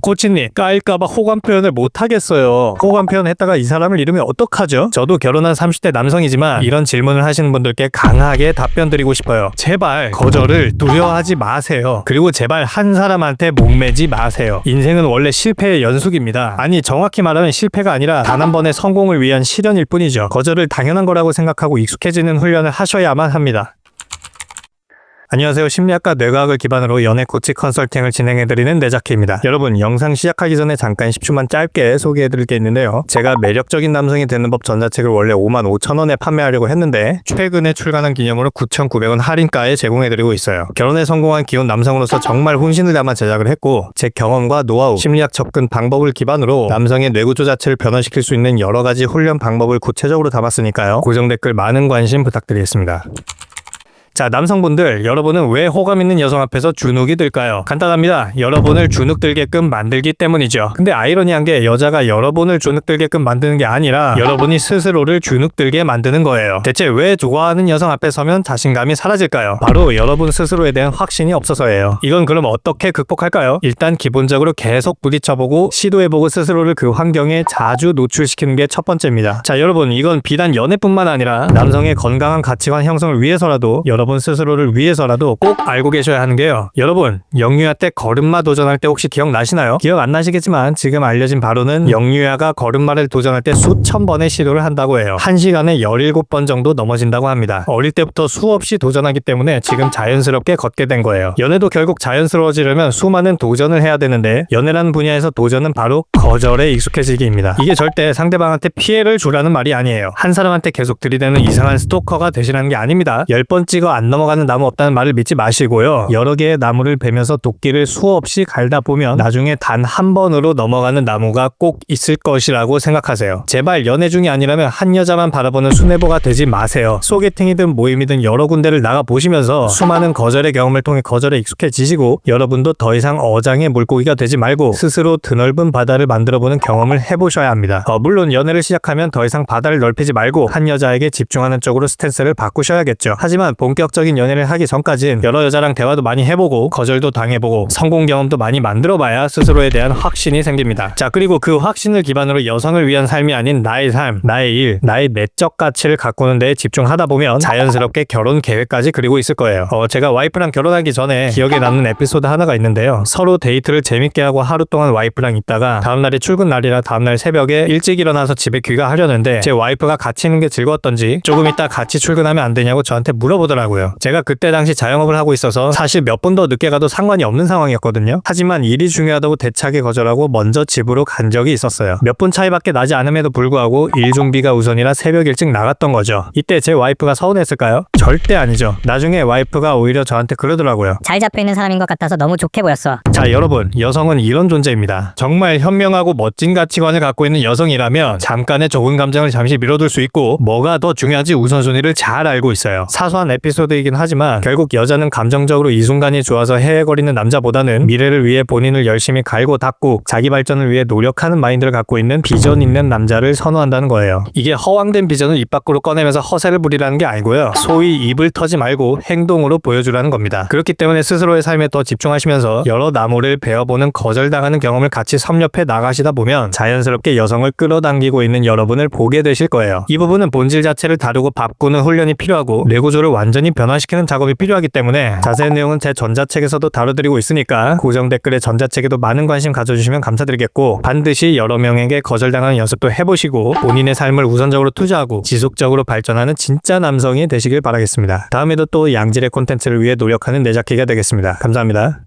코치님, 까일까봐 호감 표현을 못하겠어요. 호감 표현 했다가 이 사람을 잃으면 어떡하죠? 저도 결혼한 30대 남성이지만 이런 질문을 하시는 분들께 강하게 답변 드리고 싶어요. 제발 거절을 두려워하지 마세요. 그리고 제발 한 사람한테 목매지 마세요. 인생은 원래 실패의 연속입니다. 아니, 정확히 말하면 실패가 아니라 단 한 번의 성공을 위한 실현일 뿐이죠. 거절을 당연한 거라고 생각하고 익숙해지는 훈련을 하셔야만 합니다. 안녕하세요. 심리학과 뇌과학을 기반으로 연애 코치 컨설팅을 진행해드리는 내자키입니다. 여러분, 영상 시작하기 전에 잠깐 10초만 짧게 소개해드릴 게 있는데요. 제가 매력적인 남성이 되는 법 전자책을 원래 55,000원에 판매하려고 했는데 최근에 출간한 기념으로 9,900원 할인가에 제공해드리고 있어요. 결혼에 성공한 기혼 남성으로서 정말 혼신을 담아 제작을 했고, 제 경험과 노하우, 심리학 접근 방법을 기반으로 남성의 뇌구조 자체를 변화시킬 수 있는 여러 가지 훈련 방법을 구체적으로 담았으니까요. 고정 댓글 많은 관심 부탁드리겠습니다. 자, 남성분들, 여러분은 왜 호감 있는 여성 앞에서 주눅이 들까요? 간단합니다. 여러분을 주눅 들게끔 만들기 때문이죠. 근데 아이러니한 게 여자가 여러분을 주눅 들게끔 만드는 게 아니라 여러분이 스스로를 주눅 들게 만드는 거예요. 대체 왜 좋아하는 여성 앞에 서면 자신감이 사라질까요? 바로 여러분 스스로에 대한 확신이 없어서예요. 이건 그럼 어떻게 극복할까요? 일단 기본적으로 계속 부딪혀보고 시도해보고 스스로를 그 환경에 자주 노출시키는 게 첫 번째입니다. 자, 여러분, 이건 비단 연애뿐만 아니라 남성의 건강한 가치관 형성을 위해서라도 여러분 스스로를 위해서라도 꼭 알고 계셔야 하는 게요. 여러분, 영유아 때 걸음마 도전할 때 혹시 기억나시나요? 기억 안 나시겠지만 지금 알려진 바로는 영유아가 걸음마를 도전할 때 수천 번의 시도를 한다고 해요. 1시간에 17번 정도 넘어진다고 합니다. 어릴 때부터 수없이 도전하기 때문에 지금 자연스럽게 걷게 된 거예요. 연애도 결국 자연스러워지려면 수많은 도전을 해야 되는데 연애라는 분야에서 도전은 바로 거절에 익숙해지기입니다. 이게 절대 상대방한테 피해를 주라는 말이 아니에요. 한 사람한테 계속 들이대는 이상한 스토커가 되시라는 게 아닙니다. 10번 찍어 안 넘어가는 나무 없다는 말을 믿지 마시고요. 여러 개의 나무를 베면서 도끼를 수없이 갈다 보면 나중에 단 한 번으로 넘어가는 나무가 꼭 있을 것이라고 생각하세요. 제발 연애 중이 아니라면 한 여자만 바라보는 순애보가 되지 마세요. 소개팅이든 모임이든 여러 군데를 나가보시면서 수많은 거절의 경험을 통해 거절에 익숙해지시고 여러분도 더 이상 어장의 물고기가 되지 말고 스스로 드넓은 바다를 만들어보는 경험을 해보셔야 합니다. 물론 연애를 시작하면 더 이상 바다를 넓히지 말고 한 여자에게 집중하는 쪽으로 스탠스를 바꾸셔야겠죠. 하지만 본격적인 연애를 하기 전까진 여러 여자랑 대화도 많이 해보고 거절도 당해보고 성공 경험도 많이 만들어봐야 스스로에 대한 확신이 생깁니다. 자, 그리고 그 확신을 기반으로 여성을 위한 삶이 아닌 나의 삶, 나의 일, 나의 내적 가치를 가꾸는 데에 집중하다 보면 자연스럽게 결혼 계획까지 그리고 있을 거예요. 제가 와이프랑 결혼하기 전에 기억에 남는 에피소드 하나가 있는데요. 서로 데이트를 재밌게 하고 하루 동안 와이프랑 있다가 다음날이 출근 날이라 다음날 새벽에 일찍 일어나서 집에 귀가하려는데 제 와이프가 같이 있는 게 즐거웠던지 조금 이따 같이 출근하면 안 되냐고 저한테 물어보더라고요. 제가 그때 당시 자영업을 하고 있어서 사실 몇 분 더 늦게 가도 상관이 없는 상황이었거든요. 하지만 일이 중요하다고 대차게 거절하고 먼저 집으로 간 적이 있었어요. 몇 분 차이밖에 나지 않음에도 불구하고 일 준비가 우선이라 새벽 일찍 나갔던 거죠. 이때 제 와이프가 서운했을까요? 절대 아니죠. 나중에 와이프가 오히려 저한테 그러더라고요. 잘 잡혀있는 사람인 것 같아서 너무 좋게 보였어. 자, 여러분, 여성은 이런 존재입니다. 정말 현명하고 멋진 가치관을 갖고 있는 여성이라면 잠깐의 적은 감정을 잠시 밀어둘 수 있고 뭐가 더 중요한지 우선순위를 잘 알고 있어요. 사소한 에피소드이긴 하지만 결국 여자는 감정적으로 이 순간이 좋아서 헤헤거리는 남자보다는 미래를 위해 본인을 열심히 갈고 닦고 자기 발전을 위해 노력하는 마인드를 갖고 있는 비전 있는 남자를 선호한다는 거예요. 이게 허황된 비전을 입 밖으로 꺼내면서 허세를 부리라는 게 아니고요. 소위 입을 터지 말고 행동으로 보여주라는 겁니다. 그렇기 때문에 스스로의 삶에 더 집중하시면서 여러 나무를 베어보는 거절당하는 경험을 같이 섭렵해 나가시다 보면 자연스럽게 여성을 끌어당기고 있는 여러분을 보게 되실 거예요. 이 부분은 본질 자체를 다루고 바꾸는 훈련이 필요하고 뇌구조를 완전히 변화시키는 작업이 필요하기 때문에 자세한 내용은 제 전자책에서도 다뤄드리고 있으니까 고정 댓글에 전자책에도 많은 관심 가져주시면 감사드리겠고, 반드시 여러 명에게 거절당하는 연습도 해보시고 본인의 삶을 우선적으로 투자하고 지속적으로 발전하는 진짜 남성이 되시길 바라겠습니다. 다음에도 또 양질의 콘텐츠를 위해 노력하는 내자키가 되겠습니다. 감사합니다.